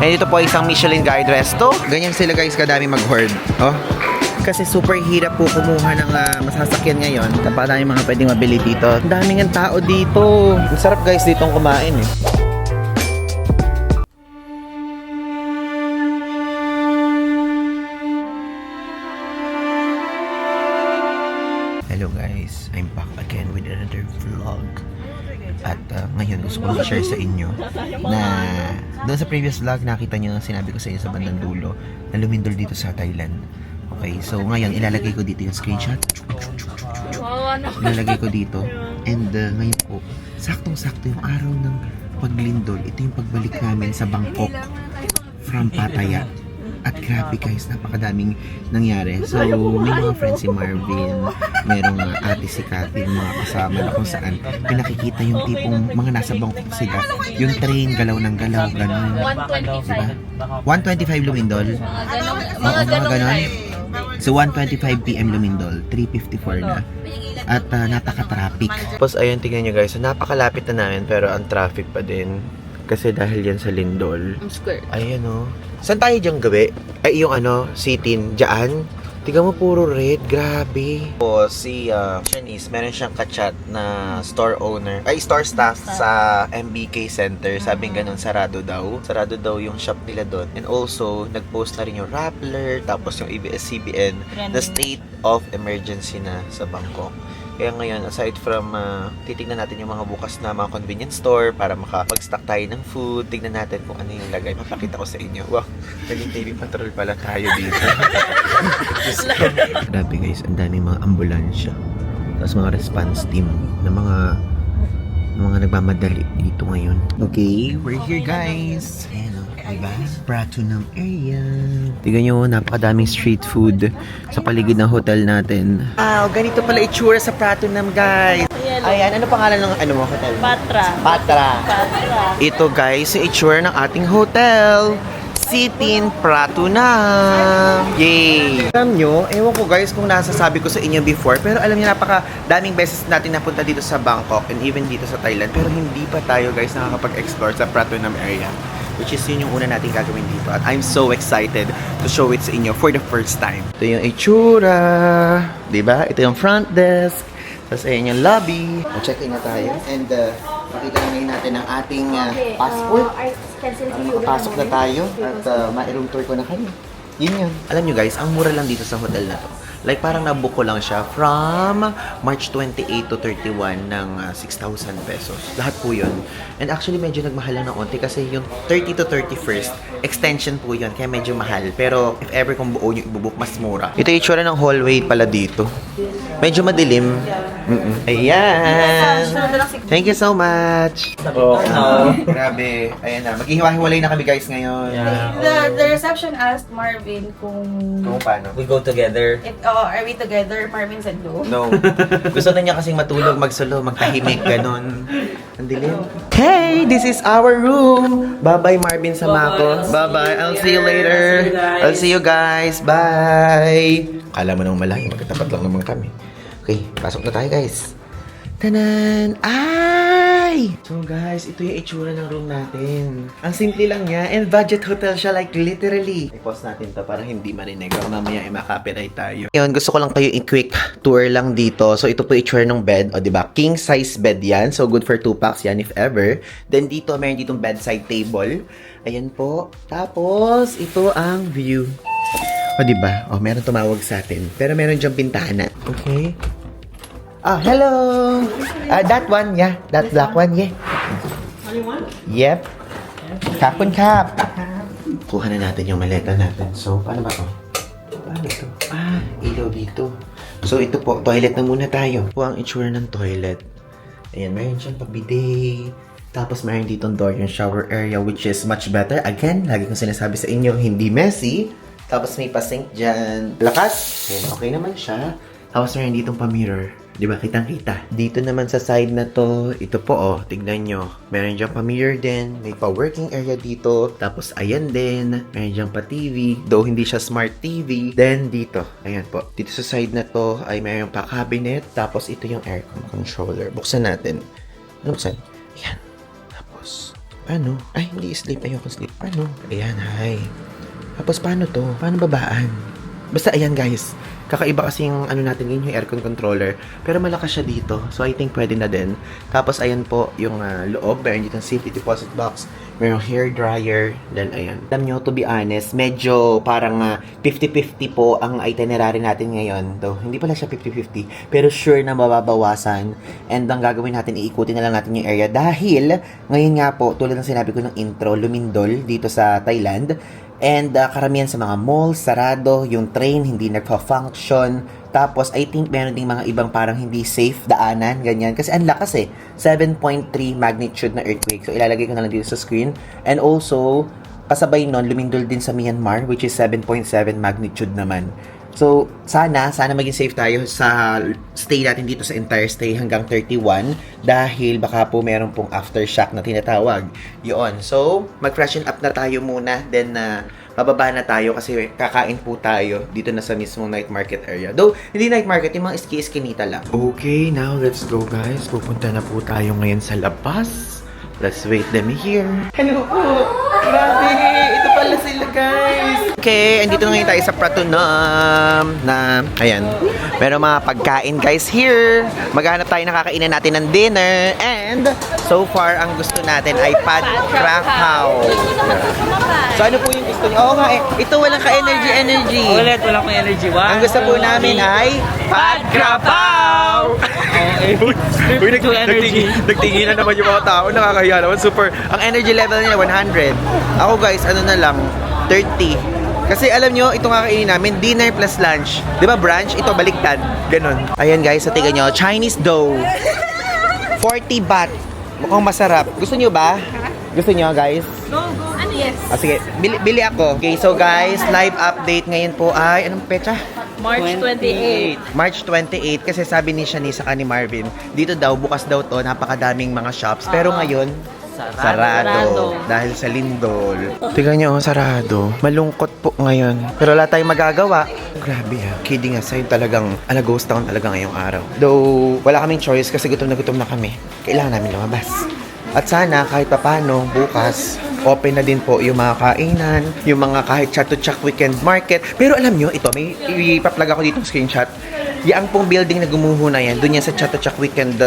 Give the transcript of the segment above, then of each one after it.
And ito po isang Michelin Guide Resto. Ganyan sila guys, kadami mag-hoard. Oh. Kasi super hirap po kumuha ng masasakyan ngayon. Napakadami mga pwedeng mabili dito. Ang daming ang tao dito. Ang sarap guys ditong kumain eh. Hello guys, I'm back again with another vlog. At ngayon gusto ko i-share sa inyo na doon sa previous vlog nakita nyo, sinabi ko sa inyo sa bandang dulo na lumindol dito sa Thailand. Okay, so ngayon ilalagay ko dito yung screenshot. Ilalagay ko dito. And ngayon po, saktong-sakto yung araw ng paglindol. Ito yung pagbalik namin sa Bangkok from Pattaya. At grabe guys, napakadaming nangyari. So, may mga friends si Marvin, merong ate si Cathy, mga kasama na kung saan pinakikita yung tipong mga nasa Bangkok sila. Yung train, galaw ng galaw, ganun. 125. Diba? 125 lumindol? Mga ganon. So, 1:25 PM lumindol, 3:54 na. At napaka-traffic. Tapos, ayun, tingnan nyo guys, so, napakalapit na namin pero ang traffic pa din. Kasi dahil yan sa lindol. Square. Ayan o. Saan tayo diyang gabi? Ay, yung sitin, dyan. Tiga mo, puro red. Grabe. O, si Shanice, meron siyang kachat na store owner. Ay, store staff sa MBK Center. Sabing ganun, sarado daw. Sarado daw yung shop nila doon. And also, nag-post na rin yung Rappler, tapos yung ABS-CBN na state of emergency na sa Bangkok. Kaya ngayon, aside from titignan natin yung mga bukas na mga convenience store para makapag-stock tayo ng food, tignan natin kung ano yung lagay. Mapakita ko sa inyo. Wow, naging TV patrol pala tayo dito. Grabe guys, ang daming mga ambulansya. Tapos mga response team na mga nagmamadali dito ngayon. Okay, we're here guys. Ayan o, diba? Pratunam area. Tignan nyo, napakadaming street food sa paligid ng hotel natin. Wow, ganito pala itsura sa Pratunam guys. Ayan, ano pangalan ng hotel? Patra. Ito guys, yung itsura ng ating hotel. Sitin Pratunam. Yay! Alam nyo, ewan ko guys kung nasasabi ko sa inyo before, pero alam nyo, napaka-daming beses natin napunta dito sa Bangkok and even dito sa Thailand, pero hindi pa tayo guys nakakapag-explore sa Pratunam area. Which is yun yung una natin gagawin dito. At I'm so excited to show it sa inyo for the first time. Ito yung itsura. Diba? Ito yung front desk. Tapos ayan yung lobby. Check-in na tayo. And makita na ngayon natin ang ating passport. Pasok na tayo. At ma-room tour ko na kayo. Yun. Alam nyo guys, ang mura lang dito sa hotel na to. Like parang nabook ko lang siya from March 28 to 31 ng 6,000 pesos. Lahat po yun. And actually medyo nagmahal lang ng onti kasi yung 30 to 31st extension po yun. Kaya medyo mahal. Pero if ever kung buo nyo ibubook, mas mura. Ito yung itsura ng hallway pala dito. Medyo madilim. Ayan. Thank you so much. Grabe. Ayan na. Maghihiwa-hiwalay na kami guys ngayon. The reception asked Marvin kung paano? We go together. are we together? Marvin said no. No. Gusto na niya kasing matulog, magsolo, magtahimik, ganon. Ang dilim. Hey, this is our room. Bye-bye, Marvin Samako. Bye-bye. I'll see you later. I'll see you guys. Bye. Kala mo nang malayo, magkatapat lang naman kami. Okay, pasok na tayo guys. Tanan! Ay! So guys, ito yung itsura ng room natin. Ang simple lang niya and budget hotel siya, like literally. I-pause natin to para hindi marinig. Baka mamaya ay makapiright tayo. Ngayon, gusto ko lang kayo i-quick tour lang dito. So ito po itsura ng bed. O diba? King size bed yan. So good for 2 packs yan if ever. Then dito, meron ditong bedside table. Ayan po. Tapos, ito ang view. O diba? O, meron tumawag sa atin. Pero meron diyang bintana. Okay? Ah, hello! That one, yeah. That black one, yeah. Only one? Yep. Kapon kap. Kuha na natin yung maleta natin. So, paano ba to? Paano ito? Ilaw dito. So, ito po. Toilet na muna tayo. Ito ang itsura ng toilet. Ayan, mayroon siyang pabidet. Tapos, mayroon ditong door yung shower area, which is much better. Again, lagi kong sinasabi sa inyo, hindi messy. Tapos, may pa-sink dyan. Lakas. Ayan, okay naman siya. Tapos, mayroon ditong pa-mirror. Diba? Kitang-kita. Dito naman sa side na to, ito po oh, tignan nyo. Meron dyan pa-mirror din. May pa-working area dito. Tapos, ayan din. Meron dyan pa-TV. Though, hindi siya smart TV. Then, dito. Ayan po. Dito sa side na to, ay meron pa-cabinet. Tapos, ito yung aircon controller. Buksan natin. Ano buksan? Ayan. Tapos, Ano? Ay, hindi sleep. Ayoko sleep. Ano? Ayan, hi. Tapos, paano to? Paano babaan? Basta, ayan, guys. Kakaiba kasi yung ano natin yun, yung aircon controller. Pero malakas siya dito. So, I think pwede na din. Tapos, ayan po yung loob. Meron dito yung safety deposit box. Meron hair dryer. Then, ayan. Alam nyo, to be honest, medyo parang 50-50 po ang itinerary natin ngayon. Though, hindi pala siya 50-50. Pero sure na mababawasan. And ang gagawin natin, iikutin na lang natin yung area. Dahil, ngayon nga po, tulad ng sinabi ko ng intro, lumindol dito sa Thailand. And karamihan sa mga malls, sarado, yung train hindi nagpa-function. Tapos I think meron ding mga ibang parang hindi safe daanan, ganyan. Kasi ang lakas 7.3 magnitude na earthquake. So ilalagay ko na lang dito sa screen. And also, kasabay nun, lumindol din sa Myanmar, which is 7.7 magnitude naman. So, sana maging safe tayo sa stay natin dito sa entire stay hanggang 31 dahil baka po meron pong aftershock na tinatawag. Yun. So, mag-freshen up na tayo muna. Then, bababa na tayo kasi kakain po tayo dito na sa mismong night market area. Though, hindi night market, yung mga iski-iskinita lang. Okay, now let's go guys. Pupunta na po tayo ngayon sa labas. Let's wait them here. Hello po! Grabe! Ito pala sila guys! Okay, andito na ngayon tayo sa Pratunam na, ayan, meron mga pagkain guys here. Maghanap tayo ng kakainan natin ng dinner. And, so far, ang gusto natin ay pad krahaw. So, ano po yung gusto niyo? Oo nga ito walang ka-energy. Ulit, wala akong energy. Ang gusto po namin ay pad krahaw! Uy, nagtingin na naman yung mga tao. Nakakahiya naman. Super. Ang energy level niya, 100. Ako guys, ano na lang, 30. Kasi alam nyo, itong kakainin namin, dinner plus lunch. Di ba brunch? Ito, baliktad. Ganon. Ayan guys, sa tiga nyo, Chinese dough. 40 baht. Mukhang masarap. Gusto nyo ba? Gusto nyo guys? Ano yes? Sige, bili ako. Okay, so guys, live update ngayon po ay, anong petsa? March 28. March 28 kasi sabi ni Shani sa ni Marvin, dito daw bukas daw to, napakadaming mga shops. Pero ngayon, sarado. Dahil sa lindol. Tingnan nyo, sarado. Malungkot po ngayon. Pero wala tayong magagawa. Grabe Kidding aside, talagang ghost town talaga ngayong araw. Though, wala kaming choice kasi gutom na kami. Kailangan namin lumabas. At sana, kahit papano, bukas, open na din po yung mga kainan, yung mga kahit chat-to-chat weekend market. Pero alam nyo, ito, may ipa-plug ako dito screenshot. Yang pong building na gumuho na yan, dun yan sa chat-to-chat weekend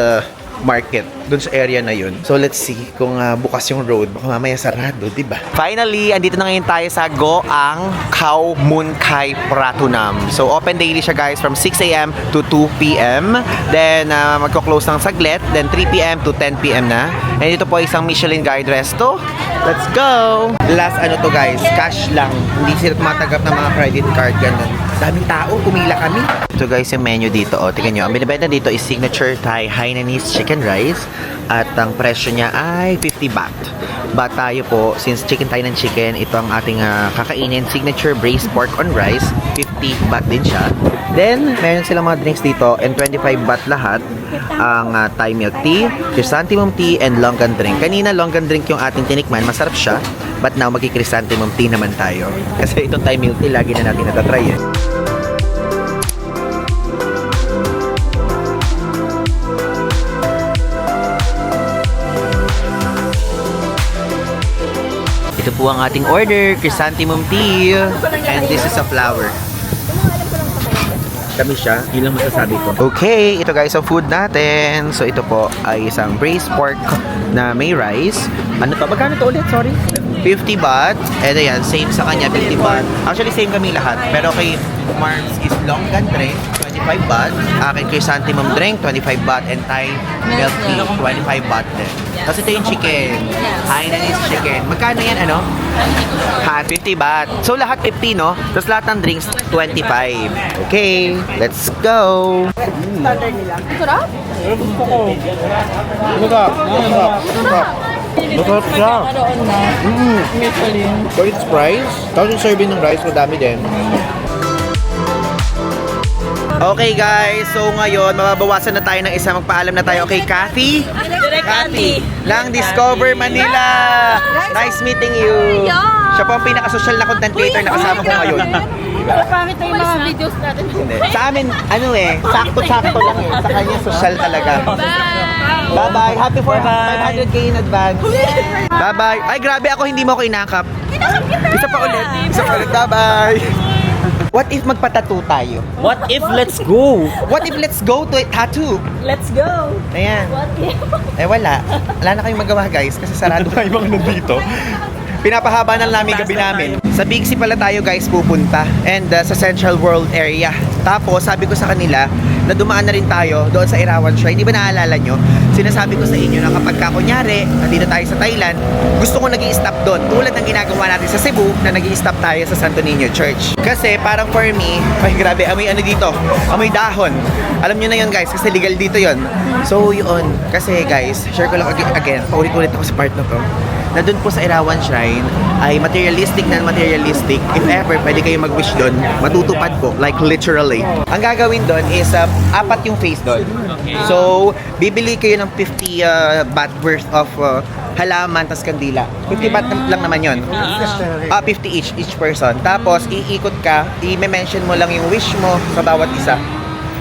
market, dun sa area na yun. So let's see kung bukas yung road, baka mamaya sarado, diba? Finally, andito na ngayon tayo sa Goang Khao Mun Khai Pratunam. So open daily siya guys from 6 a.m. to 2 p.m. Then magko-close ng saglit, then 3 p.m. to 10 p.m. na. And ito po isang Michelin Guide resto. Let's go! Last ano to guys, cash lang. Hindi sila tumatanggap ng mga credit card, ganun. Daming tao, pumila kami. So guys, yung menu dito, tingnan nyo. Ang binibenta dito is signature Thai Hainanese chicken rice. At ang presyo niya ay 50 baht. But tayo po, since chicken Thai ng chicken, ito ang ating kakainin. Signature braised pork on rice. 50 baht din siya. Then, meron silang mga drinks dito. And 25 baht lahat. Ang Thai milk tea, chrysanthemum tea, and longan drink. Kanina, longan drink yung ating tinikman. Masarap siya. But now, magki-chrysanthemum tea naman tayo. Kasi itong Thai milk tea, lagi na natin natatry Ito po ang ating order, chrysanthemum tea. And this is a flower. Kami siya, yun lang masasabi ko. Okay, ito guys ang food natin. So ito po ay isang braised pork na may rice. Ano to? Magkano to ulit? Sorry. 50 baht. And ayan, same sa kanya, 50 baht. Actually, same kami lahat. Pero kay Marms is longan drink, 25 baht. Akin chrysanthemum drink, 25 baht. And Thai milk tea, 25 baht din. Tapos ito yung chicken. Hainanese chicken. Magkano yan, ano? 50 baht. So, lahat 50, no? Tapos lahat ng drinks, 25. Okay, let's go! Standard nila. Sarap? Masarap siya. For its price, tapos yung serving ng rice, madami din. Okay guys, so ngayon mababawasan na tayo ng isa. Magpaalam na tayo kay Kathy. Kathy ng Discover Manila. Nice meeting you. Siya po ang pinaka-social na content creator na kasama ko ngayon. Pangit na yung mga videos natin. Sa amin, sakto-sakto lang eh. Sa kanya, social talaga. Bye-bye. Happy for 500k in advance. Bye-bye. Ay, grabe ako, hindi mo ako inakap. Isa pa ulit. Bye-bye. What if magpatattoo tayo? What if let's go? What if let's go to a tattoo? Let's go. Ayan. What if? Wala. Wala na kayong magawa guys kasi sarado na yung mga nandito. Pinapahaba na namin gabi namin. Sa Big C pala tayo guys pupunta and sa Central World area. Tapos sabi ko sa kanila na dumaan na rin tayo doon sa Irawan Shrine. Di ba naalala nyo? Sinasabi ko sa inyo na kapag kunyari nandito tayo sa Thailand, gusto ko nag-i-stop doon. Tulad ng ginagawa natin sa Cebu na nag-i-stop tayo sa Santo Niño Church. Kasi parang for me, ay grabe, amoy ano dito, amoy dahon. Alam nyo na yun guys, kasi legal dito yun. So yun, kasi guys, share ko lang again, paulit-ulit ako sa part na to. Na doon po sa Irawan Shrine ay materialistic na materialistic. If ever, pwede kayo mag-wish doon, matutupad po, like literally. Ang gagawin doon is, apat yung face doon. So, bibili kayo ng 50 baht worth of halaman tas kandila. 50 baht lang naman yun. 50 each person. Tapos, iikot ka, i-mention mo lang yung wish mo sa bawat isa.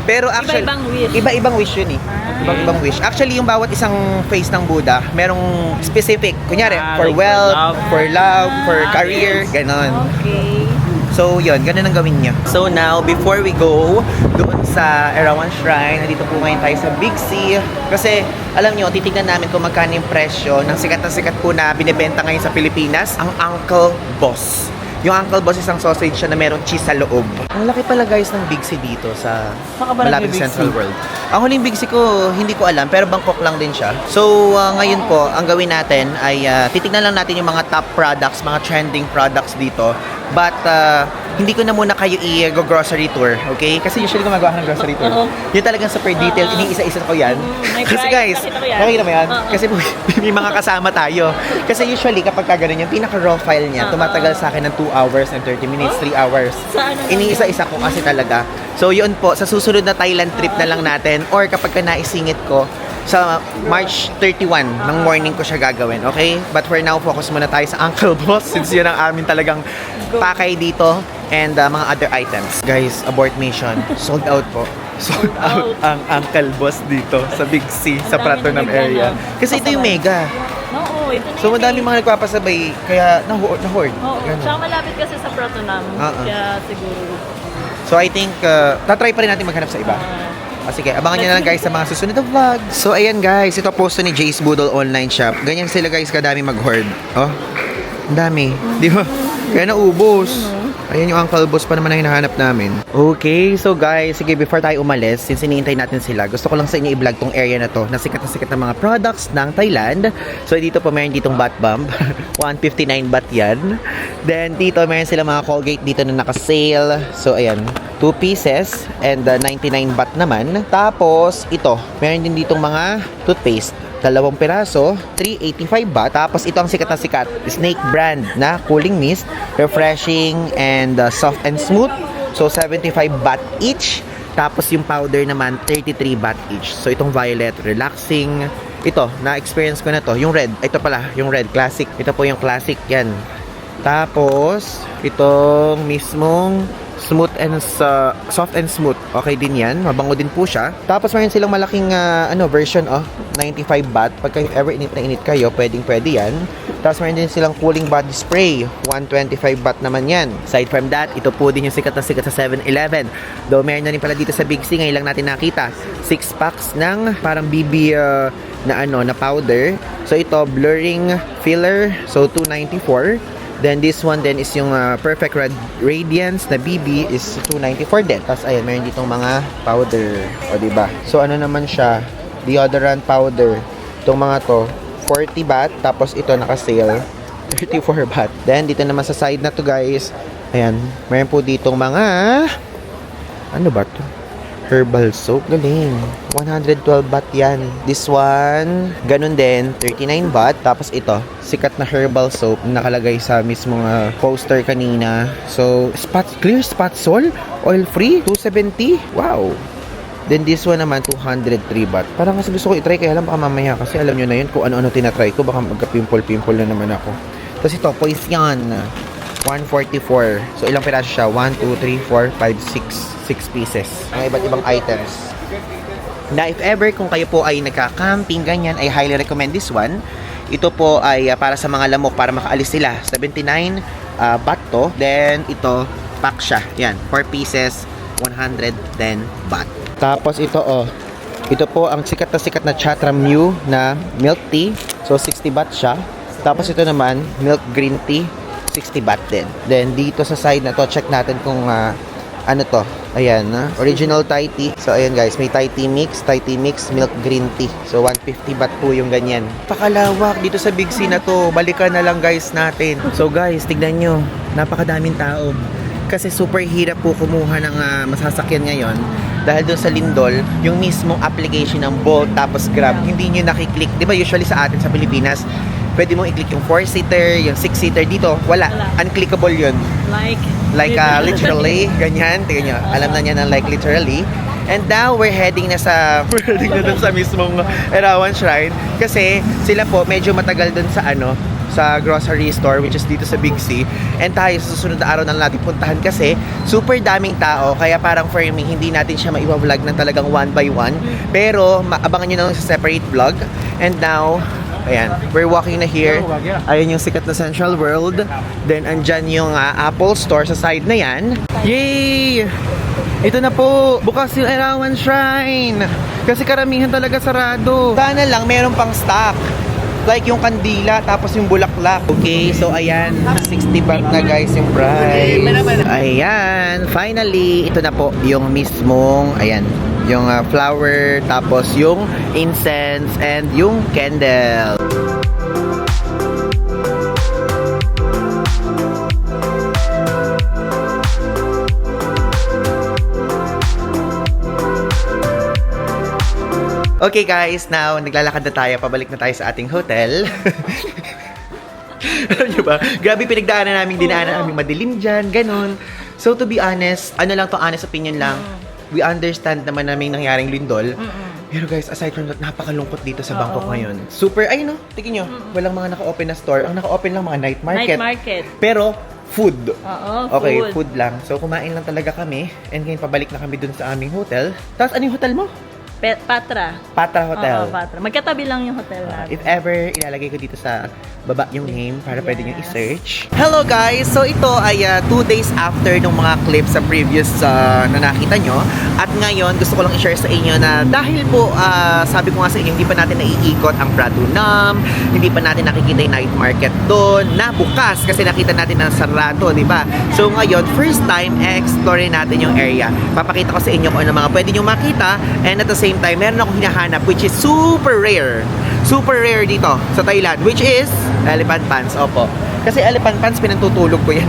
Pero actually, iba-ibang wish yun eh. Ibang wish. Actually, yung bawat isang face ng Buddha, merong specific. Kunyari, for like wealth, for love, for career, ganon. Okay. So, yun. Ganun ang gawin niya. So, now, before we go doon sa Irawan Shrine, nandito po ngayon tayo sa Big C. Kasi, alam nyo, titignan namin kung magkano yung presyo ng sikat na sikat po na binibenta ngayon sa Pilipinas, ang Uncle Boss. Yung Uncle Boss isang sausage siya na merong cheese sa loob. Ang laki pala guys ng Big C dito sa malapit Central World. Ang huling Big C ko, hindi ko alam, pero Bangkok lang din siya. So, ngayon po, ang gawin natin ay titignan lang natin yung mga top products, mga trending products dito. But, hindi ko na muna kayo i-grocery tour, okay? Kasi usually gumagawa ko ng grocery tour. Yun talagang super detailed, iniisa-isa ko yan. Kasi guys, nakikita mo yan? Kasi may mga kasama tayo. Kasi usually kapag kagano'n yung pinaka-raw file niya, tumatagal sa akin ng 2 hours and 30 minutes, 3 hours. Iniisa-isa ko kasi talaga. So yun po, sa susunod na Thailand trip na lang natin, or kapag ka naisingit ko, sa March 31 ng morning ko siya gagawin, okay? But for now, focus muna tayo sa Uncle Boss since yun ang amin talagang pakay dito and mga other items. Guys, abort mission. Sold out po. Sold out ang Uncle Boss dito sa Big C, sa Pratunam area. Kasi ito yung mega. Oo, ito na So madami mga nagpapasabay, kaya na-hoard. Oo, tsaka malapit kasi sa Pratunam. Kaya siguro. So I think, tatry pa rin natin maghanap sa iba. Sige, abangan nyo na lang guys sa mga susunod na vlog. So ayan guys, ito posto ni Jay's Boodle Online Shop. Ganyan sila guys, kadami mag-hoard. Oh, ang dami. Di ba? Kaya naubos. Ayan yung Uncle Boss pa naman na hinahanap namin. Okay, so guys, sige, before tayo umalis, since hinihintay natin sila, gusto ko lang sa inyo i-vlog tong area na to, na sikat na mga products ng Thailand. So dito po meron ditong Bat Bomb. 159 baht yan. Then dito meron sila mga Colgate dito na naka-sale. So ayan, 2 pieces and 99 baht naman. Tapos ito, meron din ditong mga toothpaste. 2 piraso, 385 baht. Tapos ito ang sikat na sikat, Snake brand na cooling mist, refreshing and soft and smooth. So 75 baht each. Tapos yung powder naman 33 baht each. So itong violet, relaxing. Ito, na-experience ko na to. Yung red, ito pala, yung red classic. Ito po yung classic, yan. Tapos itong mismong smooth and soft and smooth. Okay din yan. Mabango din po siya. Tapos mayroon silang malaking version 95 baht. Pagka ever init na init kayo, pwede yan. Tapos mayroon din silang cooling body spray. 125 baht naman yan. Aside from that, ito po din yung sikat na sikat sa 7-Eleven. Though meron na rin pala dito sa Big C, ngayon lang natin nakita. 6 packs ng parang BB na powder. So ito, blurring filler. So 294. Then this one then is yung Perfect Red Radiance na BB is 294 din. Tapos ayan, meron ditong mga powder. O diba? So ano naman siya? Deodorant powder. Itong mga to, 40 baht. Tapos ito naka-sale, 34 baht. Then dito naman sa side na to guys, ayan, meron po ditong mga ano ba to? Herbal soap. Galing. 112 baht yan. This one, ganun din. 39 baht. Tapos ito, sikat na herbal soap na nakalagay sa mismong poster kanina. So, clear spot sol. Oil free. 270. Wow. Then this one naman, 203 baht. Parang kasi gusto ko i-try, kaya lang baka mamaya. Kasi alam nyo na yun kung ano-ano tinatry ko. Baka magka-pimple-pimple na naman ako. Tapos ito, Poison. 144. So, ilang piraso siya? 1, 2, 3, 4, 5, 6. 6 pieces. Ang iba't ibang items. Na if ever kung kayo po ay nagka-camping, ganyan, I highly recommend this one. Ito po ay para sa mga lamok, para makaalis sila. 79 baht to. Then, ito, pack siya. Yan, 4 pieces, 110 baht. Tapos ito, ito po ang sikat na Chatra Mew na milk tea. So, 60 baht siya. Tapos ito naman, milk green tea. 60 baht din. Then, dito sa side na to, check natin kung ano to. Ayan, original Thai tea. So, ayan guys, may Thai tea mix, milk green tea. So, 150 baht po yung ganyan. Pakalawak dito sa Big C na to. Balikan na lang guys natin. So, guys, tignan nyo. Napakadaming tao. Kasi super hirap po kumuha ng masasakyan ngayon. Dahil doon sa Lindol, yung mismong application ng Bolt tapos Grab, hindi nyo nakiklik. Di ba usually sa atin sa Pilipinas, pwede mong i-click yung 4-seater, yung 6-seater. Dito, wala. Unclickable yun. Like literally, ganyan. Tingnan nyo, alam na niya ng like literally. And now, we're heading na dun sa mismong Erawan Shrine. Kasi sila po, medyo matagal dun sa sa grocery store, which is dito sa Big C. And tayo sa susunod na araw na natin puntahan kasi super daming tao. Kaya parang for me, hindi natin siya maiwa-vlog ng talagang one by one. Pero, abangan nyo na sa separate vlog. And now, ayan, we're walking na here. Ayan yung sikat na Central World. Then, andyan yung Apple Store sa side na yan. Yay! Ito na po, bukas yung Erawan Shrine. Kasi karamihan talaga sarado. Sana lang meron pang stock. Like yung kandila, tapos yung bulaklak. Okay, so ayan, 60 baht na guys yung price. Ayan, finally, ito na po yung mismong, ayan, yung flower, tapos yung incense, and yung candle. Okay guys, now naglalakad na tayo, pabalik na tayo sa ating hotel. Alam nyo ba? Grabe pinagdaanan namin, dinaanan namin madilim dyan, ganun. So to be honest, honest opinion lang, we understand naman namin nangyaring lindol. Pero guys, aside from that, napakalungkot dito sa Bangkok ngayon. Super, ayun tingin nyo, walang mga naka-open na store. Ang naka-open lang mga night market. Pero, food. Okay, food lang. So kumain lang talaga kami. And ngayon pabalik na kami dun sa aming hotel. Tapos ano yung hotel mo? Patra Hotel. Oo, Patra. Magkatabi lang yung hotel natin. If ever, ilalagay ko dito sa baba yung name para pwede nyo i-search. Hello guys! So ito ay 2 days after nung mga clips sa previous na nakita nyo. At ngayon, gusto ko lang i-share sa inyo na dahil po, sabi ko nga sa inyo, hindi pa natin naiikot ang Pratunam, hindi pa natin nakikita yung night market doon, na bukas kasi nakita natin na sarado, di ba? So ngayon, first time, explore natin yung area. Papakita ko sa inyo kung ano mga pwede nyo makita, and at the same time, meron akong hinahanap which is super rare dito sa Thailand, which is elephant pants. Opo. Kasi elephant pants, pinantutulog ko yan.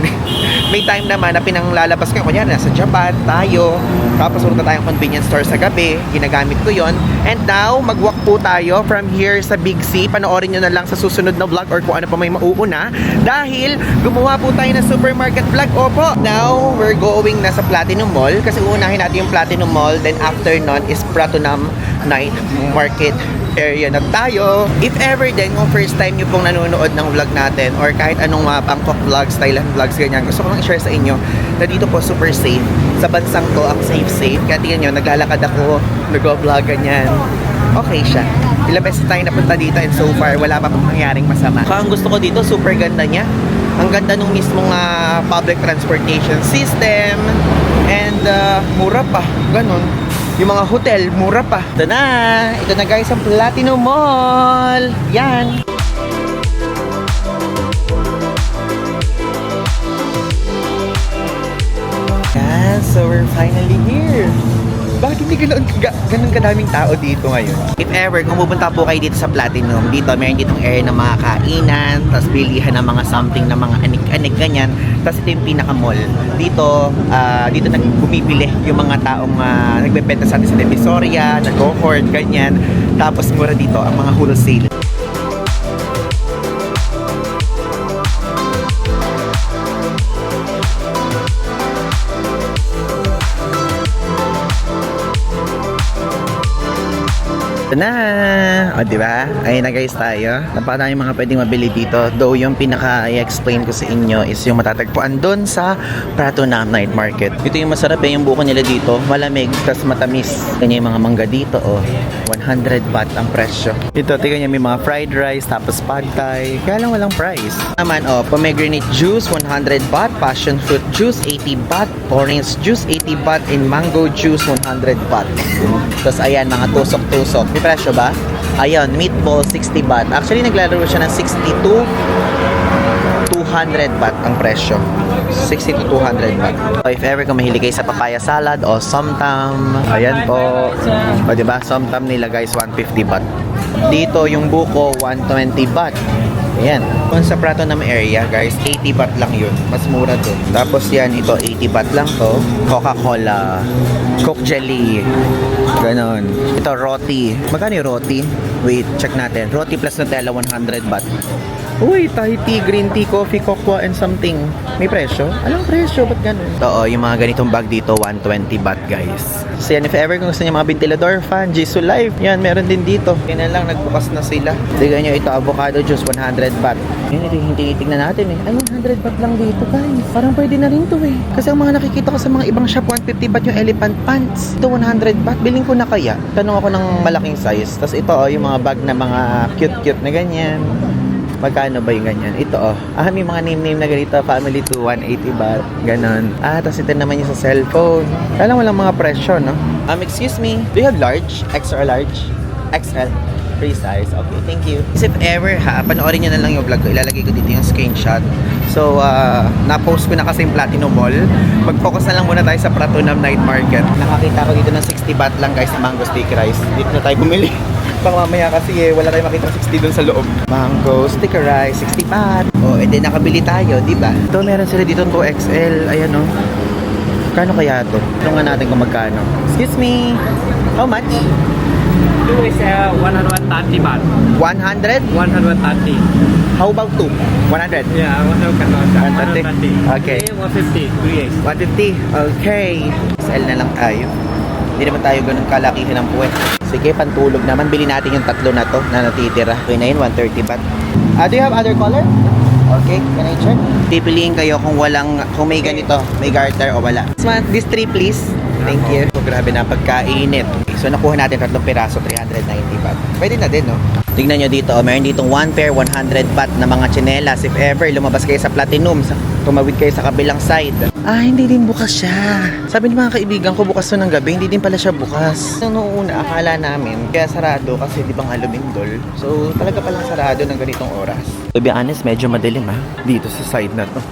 May time naman na pinanglalabas ko. Kunyari, nasa Japan, tayo. Tapos, punta tayong convenience store sa gabi. Ginagamit ko yon. And now, mag-walk po tayo from here sa Big C. Panoorin nyo na lang sa susunod na vlog or kung ano pa may mauuna. Dahil, gumawa po tayo ng supermarket vlog. Opo. Now, we're going na sa Platinum Mall. Kasi uunahin natin yung Platinum Mall. Then, after nun is Pratunam Night Market area na tayo. If ever din, kung first time nyo pong nanonood ng vlog natin or kahit anong Bangkok vlogs, Thailand vlogs, ganyan, gusto ko lang i-share sa inyo na dito po super safe. Sa bansang to, ang safe. Kaya tingnan nyo, naglalakad ako, nag-vlog, ganyan. Okay siya. Ilang beses tayo napunta dito and so far, wala pa pong nangyaring masama. Kaya ang gusto ko dito, super ganda niya. Ang ganda nung mismong public transportation system and mura pa, ganun. Yung mga hotel, mura pa. Ito na guys ang Platinum Mall. Yan. Yan, so we're finally here. Bakit hindi ganun kadaming tao dito ngayon? If ever, kung pupunta po kayo dito sa Platinum, dito meron ditong area ng mga kainan, tapos bilihan ng mga something na mga anik-anik ganyan. Tapos ito yung pinaka-mall. Dito bumibili yung mga taong nagbebenta sa atin sa Divisoria, nag-cohort, ganyan. Tapos mura dito ang mga wholesale. Ito na! O, diba? Ayun na guys tayo. Napakadami mga pwedeng mabili dito. Though yung pinaka-i-explain ko sa inyo is yung matatagpuan doon sa Pratunam Night Market. Ito yung masarap yung buko nila dito. Malamig, tas matamis. Ganyan yung mga mangga dito, oh. 100 baht ang presyo. Ito, tingnan nyo, may mga fried rice, tapos pad thai. Kaya lang walang price. Naman, oh, pomegranate juice, 100 baht. Passion fruit juice, 80 baht. Orange juice, 80 baht. And mango juice, 100 baht. Tapos ayan, mga tusok-tusok. May presyo ba? Ayun, meatball 60 baht. Actually, naglalaro siya ng 60 to 200 baht ang presyo. 60 to 200 baht. So, if ever kung mahilig kayo sa papaya salad o somtam, ayan po. O diba, somtam nila guys, 150 baht. Dito, yung buko, 120 baht. Ayan. Kung sa Pratunam area, guys, 80 baht lang yun. Mas mura to. Tapos yan, ito, 80 baht lang to. Coca-Cola. Coke jelly. Ganon. Ito, roti. Magkano yung roti? Wait, check natin. Roti plus Nutella, 100 baht. Uy, Thai tea, green tea, coffee, cocoa, and something. May presyo? Anong presyo? Ba't ganun? Oo, yung mga ganitong bag dito, 120 baht, guys. So yan, if ever kung gusto niyo mga ventilador fan, Jisoo Life, yan, meron din dito. Yan lang, nagbukas na sila. Tignan nyo, ito, avocado juice, 100 baht. Yan, ito yung tinitignan natin eh. Ay, 100 baht lang dito, guys. Parang pwede na rin to eh. Kasi ang mga nakikita ko sa mga ibang shop, 150 baht yung elephant pants. Ito, 100 baht. Biling ko na kaya. Tanong ako ng malaking size. Tapos ito, oh, yung mga bag na mga cute-cute na ganyan. Magkano ba yung ganyan? Ito, oh. May mga name-name na ganito. Family to 180 baht. Ganon. Tapos ito naman yung sa cellphone. Kaya lang walang mga presyo, no? Excuse me. Do you have large? Extra large? XL? Free size? Okay, thank you. If ever, panoorin nyo na lang yung vlog ko. Ilalagay ko dito yung screenshot. So, na-post ko na kasi yung Platinum Mall. Mag-focus na lang muna tayo sa Pratunam Night Market. Nakakita ko dito ng 60 baht lang, guys, na mango sticky rice. Dito na tayo bumili. Pang mamaya kasi wala tayong makita 60 dun sa loob. Mango, sticker rice, 60 baht. Oh, and then nakabili tayo, di ba? Ito, meron sila dito 2XL. Ayan, oh. Kano kaya to? Ito nga natin kung magkano. Excuse me. How much? Two is 130 baht. 100? 130. How about 2? 100? Yeah, 130. 130. Okay. 150. 3 150? Okay. XL na lang tayo. Hindi naman tayo ganun kalakihin ng puwet. Sige, pantulog naman. Bili natin yung tatlo na to na natitira. Okay na yun, 130 baht. Do you have other color? Okay, can I check? Pipiliin kayo kung may ganito, may garter o wala. This 3 please. Thank you. So, grabe na pagkainit. So, nakuha natin 3 piraso, 390 baht. Pwede na din, no? Tignan nyo dito, meron ditong 1 pair, 100 baht na mga tsinelas. If ever, lumabas kayo sa Platinum, tumawid kayo sa kabilang side. Hindi din bukas siya. Sabi ng mga kaibigan ko, bukas to ng gabi, hindi din pala siya bukas. Noong una, akala namin, kaya sarado kasi di ba nga lumindol. So, talaga palang sarado ng ganitong oras. To be honest, medyo madilim dito sa side na to.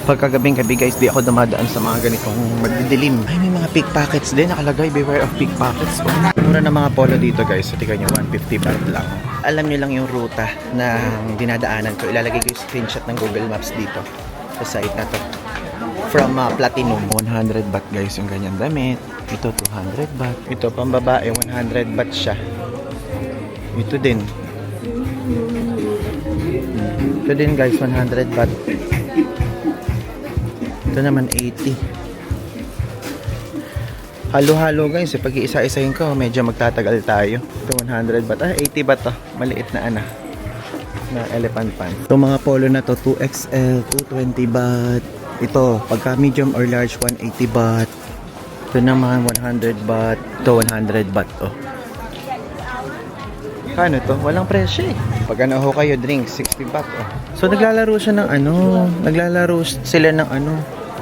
Pagkagabing gabi guys, di ako dumadaan sa mga ganitong magdidilim. Ay, may mga pickpockets din. Nakalagay, beware of pickpockets. Mura na mga polo dito guys. So, tignan nyo, 150 baht lang. Alam nyo lang yung ruta na dinadaanan ko. Ilalagay ko yung screenshot ng Google Maps dito sa site na to. From Platinum, 100 baht guys yung ganyan damit. Ito, 200 baht. Ito, pambabae, 100 baht siya. Ito din. Ito din guys, 100 baht. Ito naman 80. Halo-halo guys, pag iisa-isahin ko, medyo magtatagal tayo. Ito 100 baht. 80 baht to. Maliit na na elephant pan. Ito mga polo na to, 2XL, 220 baht. Ito, pagka medium or large, 180 baht. Ito naman 100 baht. Ito 100 baht to. Kano to? Walang presyo eh. Pag ano ho kayo, drink, 60 baht. So naglalaro siya ng naglalaro sila ng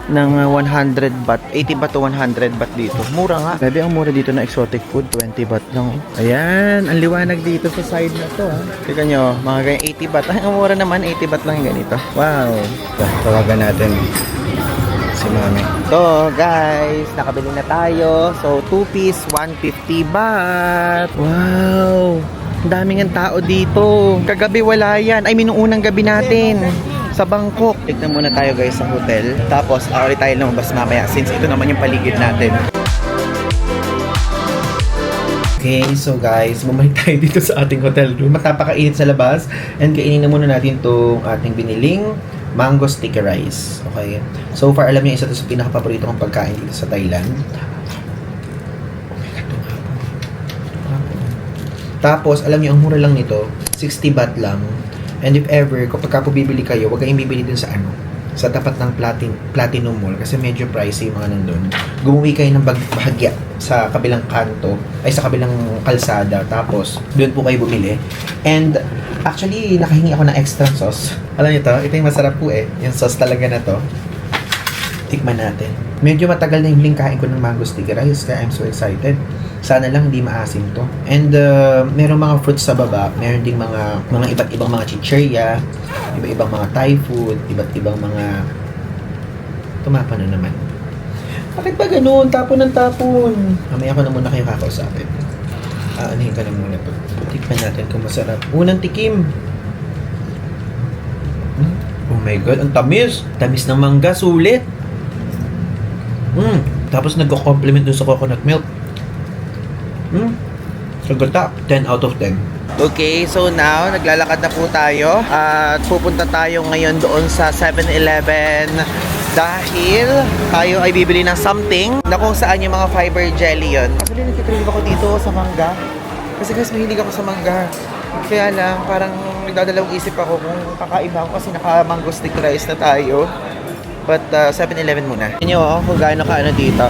ng 100 baht, 80 baht to 100 baht dito. Mura nga. Grabe ang mura dito na exotic food, 20 baht lang. Ayan, ang liwanag dito sa side na to. Tingnan nyo, mga ganyan 80 baht. Ay, ang mura naman, 80 baht lang yung ganito. Wow. Tawagan natin. si mami. So, guys, nakabili na tayo. So, 2-piece, 150 baht. Wow! Ang daming ang tao dito. Kagabi wala yan. I mean, nung unang gabi natin. Sa Bangkok. Tignan muna tayo guys sa hotel. Tapos, ulit tayo lumabas mamaya since ito naman yung paligid natin. Okay, so guys, bumalik tayo dito sa ating hotel room. Matapakainit sa labas. And kainin na muna natin itong ating biniling mango sticky rice. Okay? So far, alam niyo, isa ito sa pinaka-paborito kong pagkain dito sa Thailand. Oh my God, tapos, alam niyo, ang mura lang nito, 60 baht lang. And if ever, kapag po bibili kayo, huwag kayong bibili dun sa sa tapat ng Platinum Mall kasi medyo pricey yung mga nandun. Gumuwi kayo ng bahagya sa kabilang kanto, ay sa kabilang kalsada, tapos doon po kayo bumili. And actually, nakahingi ako ng extra sauce. Alam niyo to, ito yung masarap po yung sauce talaga na to. Tikman natin. Medyo matagal na yung kain ko ng mango sticky rice kaya I'm so excited. Sana lang hindi maasim to. And meron mga fruits sa baba, meron ding mga iba't ibang mga chichirya, iba-ibang mga Thai food, iba't ibang mga tumapa na naman. Bakit ba ganun? Tapon ng tapon. Mamaya ko na muna kayo kakausapin. Aanihin ka na muna to. Tikman natin kung masarap. Unang tikim. Oh my God, ang tamis. Tamis ng mangga, sulit. Tapos nagko-compliment dun sa coconut milk. Sagata, 10 out of 10. Okay, so now, naglalakad na po tayo at pupunta tayo ngayon doon sa 7-Eleven dahil tayo ay bibili ng something na kung saan yung mga fiber jelly yun. Actually, nagtitrip ako dito sa mangga kasi guys, mahilig ako sa mangga. Kaya lang, parang nagdadalawang isip ako kung kakaiba ako kasi naka-mango stick rice na tayo. But 7-Eleven muna. Tignan nyo kung gaano ka ano dito.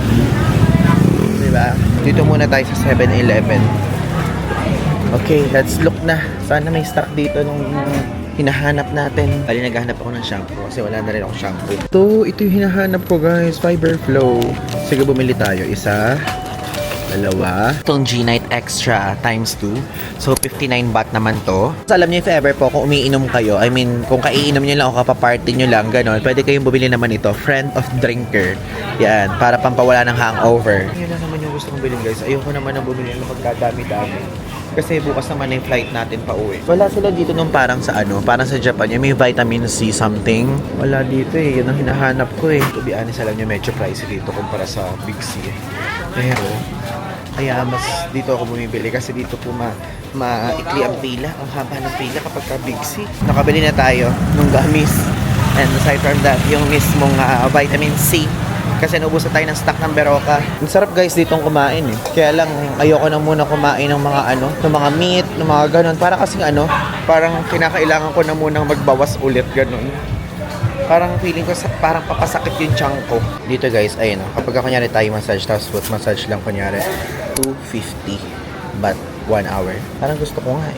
Diba? Dito muna tayo sa 7-Eleven. Okay, let's look na. Sana may stock dito nung hinahanap natin. Bali, naghahanap ako ng shampoo kasi wala na rin ako shampoo. Ito yung hinahanap ko guys, Fiber Flow. Sige, bumili tayo. Isa, dalawa. Itong G-Night Extra times 2. So, 59 baht naman to. So, alam niyo if ever po, kung umiinom kayo, I mean, kung kaiinom niyo lang o kapaparty niyo lang, gano'n, pwede kayong bumili naman ito. Friend of Drinker. Yan, para pampawala ng hangover. Yan lang naman yung gusto kong bilhin guys. Ayoko naman ang bumili ng magkadami-dami. Kasi bukas naman na yung flight natin pa uwi. Wala sila dito nung parang sa parang sa Japan. Yung may vitamin C something. Wala dito Yun ang hinahanap ko To be honest, alam niyo, medyo pricey dito kumpara sa Big C Pero, kaya mas dito ako bumibili kasi dito po maikli ang pila. Ang haba ng pila kapag ka Big C. Nakabili na tayo ng gamis. And aside from that, yung mismong vitamin C. Kasi naubusan tayo ng stock ng Berocca. Ang sarap guys ditong kumain Kaya lang ayoko na muna kumain ng mga ng mga meat, ng mga ganun. Para kasing parang kinakailangan ko na munang magbawas ulit ganun. Parang feeling ko parang papasakit yung tiyan ko. Dito guys, ayun kapag kunyari tayo massage, tapos foot massage lang kunyari, 250 but 1 hour. Parang gusto ko nga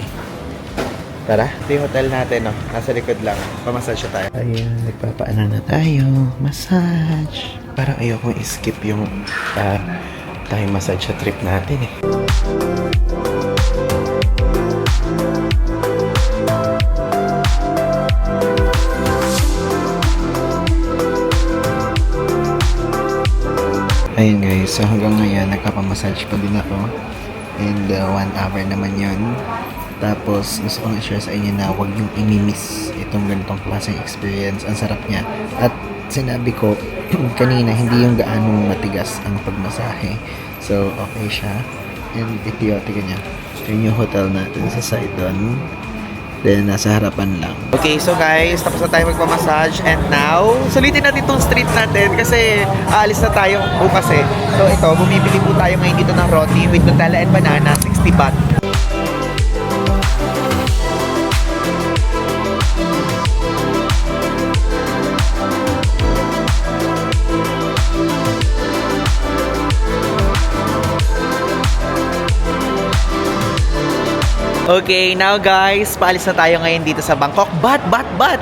Tara, ito yung hotel natin nasa likod lang. Pamassage tayo. Ayun, nagpapaano na tayo. Massage. Parang ayokong skip yung Thai massage sa trip natin Ayun guys, so hanggang ngayon nagpapamassage pa din ako. And 1 hour naman yun. Tapos, gusto kong i-share sa inyo na huwag yung imimiss itong ganitong klaseng experience. Ang sarap niya. At sinabi ko kanina, hindi yung gaanong matigas ang pagmasahe. So, okay siya. And ito niya. Yun yung hotel natin sa Saigon. Then, nasa harapan lang. Okay, so guys, tapos na tayo magpamassage. And now, sulitin natin itong street natin kasi aalis na tayo bukas So, ito, bumibili po tayo ngayon dito ng roti with Nutella and banana, 60 baht. Okay, now guys, paalis na tayo ngayon dito sa Bangkok. But,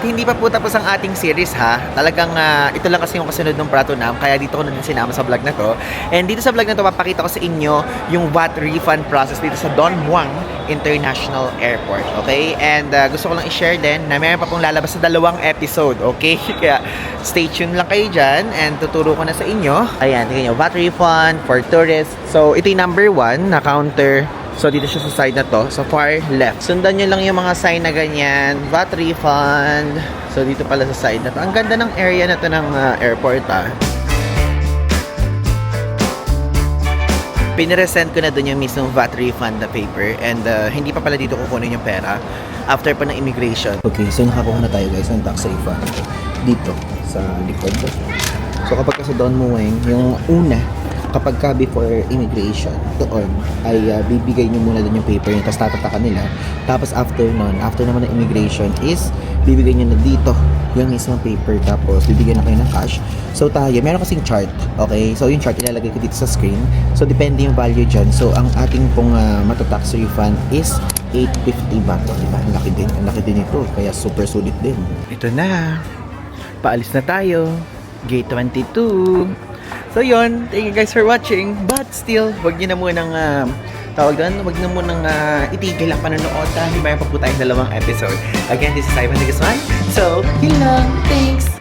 hindi pa po tapos ang ating series ha. Talagang ito lang kasi yung kasunod ng Pratunam, kaya dito ko na din sinama sa vlog na to. And dito sa vlog na to, papakita ko sa inyo yung VAT refund process dito sa Don Muang International Airport. Okay? And gusto ko lang i-share din na mayroon pa pong lalabas sa 2 episode. Okay? Kaya stay tuned lang kayo dyan and tuturo ko na sa inyo. Ayan, tingnan nyo, VAT refund for tourists. So, ito yung number 1 na counter. So, dito siya sa side na to, sa far left. Sundan nyo lang yung mga sign na ganyan, VAT refund. So, dito pala sa side na to. Ang ganda ng area na to ng airport, Piniresend ko na dun yung mismong VAT refund na paper and hindi pa pala dito kukunin yung pera after pa ng immigration. Okay, so nakakuha na tayo guys ng tax refund dito sa likod. So, kapag sa Don Muang, yung una, kapag ka before immigration, doon ay bibigay nyo muna doon yung paper nyo, tapos tatatakan nila. Tapos after nun, after naman ng immigration is bibigay nyo na dito yung isang paper, tapos bibigyan na kayo ng cash. So tayo, meron kasing chart, okay? So yung chart ilalagay ko dito sa screen. So depende yung value dyan. So ang ating pong matatax refund is 850 baht, diba? Ang laki din ito, kaya super sulit din. Ito na, paalis na tayo. Gate 22. So yun, thank you guys for watching. But still, wag nyo na munang wag na munang itigil ang panonood dahil mayroon pa po tayong 2 episode. Again, this is Ivan Digasman. So, yun lang. Thanks!